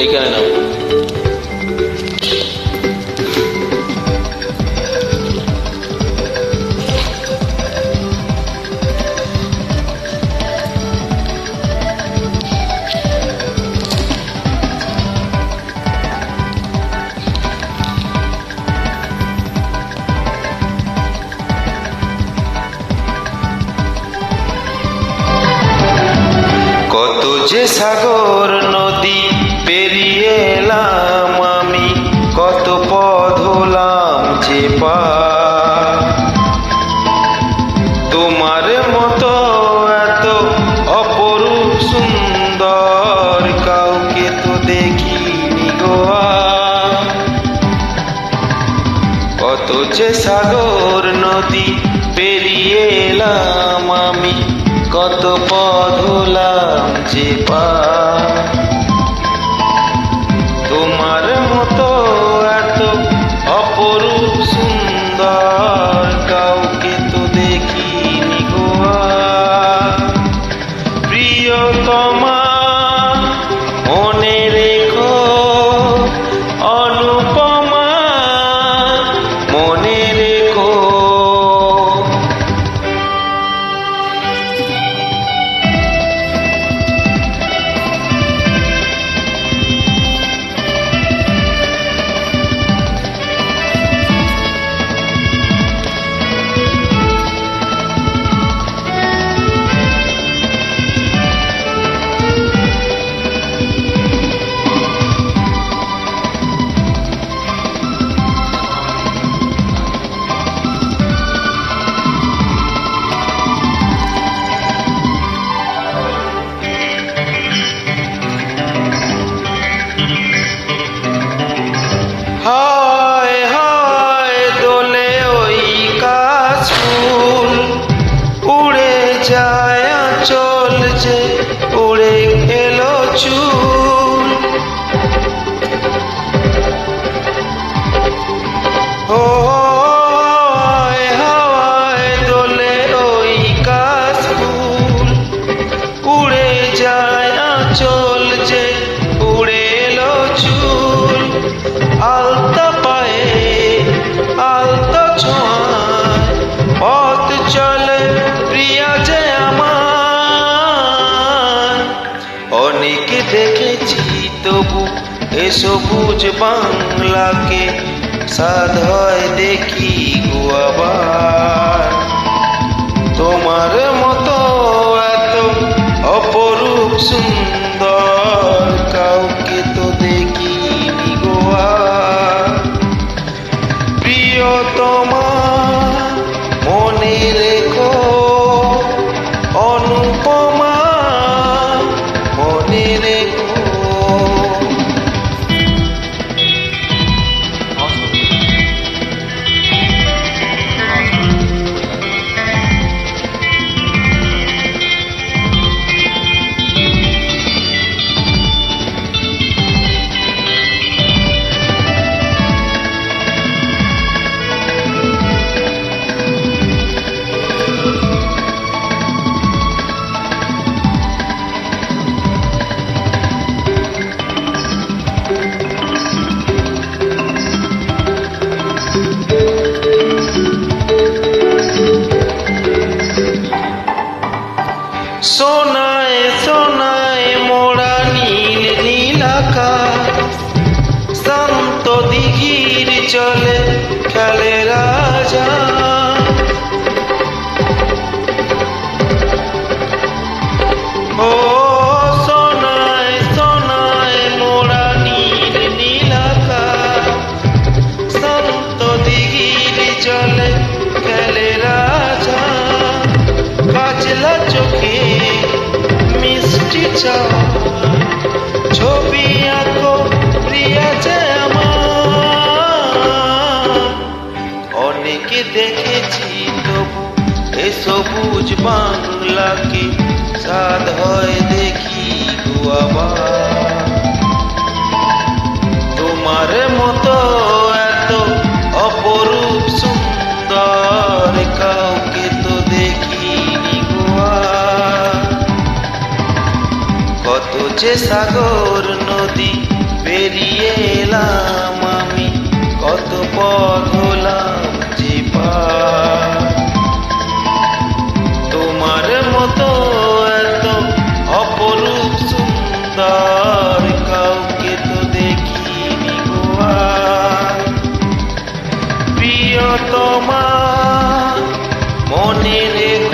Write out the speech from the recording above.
এইখানে নাও। কত যে সাগর নদী পেরিয়ে এলাম আমি, কত পথ হলাম যে পার। তোমার মতো এত অপরূপ সুন্দর কাউকে তো দেখিনি গো আর। কত যে সাগর নদী পেরিয়ে এলাম আমি, কত পথ হলাম যে পার। তোমার মতো এত অপরূপ সুন্দর কাউকে তো দেখিনি গো আর। প্রিয়তমা মনে রেখো, অনুপমা মনে রেখো। হায় হায় দোলে ওই কাশ ফুল, উড়ে যায় আঁচল যে উড়ে এলো চুল। ও হায় হায় দোলে ওই কাশ ফুল, উড়ে যায় আঁচল যে উড়ে এলো চুল। আলতা পায়ে আলতা ছোঁয়ায় পথ চলে প্রিয়া যে আমার। অনেক দেখেছি তবু এ সবুজ বাংলাকে, সাধ হয় দেখি গো আবার। তোমার মতো এত অপরূপ সুন্দর কাউকে তো দেখিনি গো আর। প্রিয়তমা মনে রেখো, অনুপমা মনে রেখো। সোনায় সোনায় মোড়া নীল নীল আকাশ, শান্ত দিঘির চলে খেলে রাজা। ও সোনায় সোনায় মোড়া নীল নীল আকাশ, শান্ত দিঘির চলে খেলে রাজা। কাজলা চোখে মিষ্টি চাওয়া ছবি আঁকো প্রিয়া যে আমার। অনেকে দেখেছি তবু এ সবুজ বাংলাকে, সাধ হয় দেখি গো আবার। তোমার মতো এত অপরূপ সুন্দর কাউকে তো দেখিনি গো আর। কত যে সাগর নদী প্রিয়তমা মনে রেখো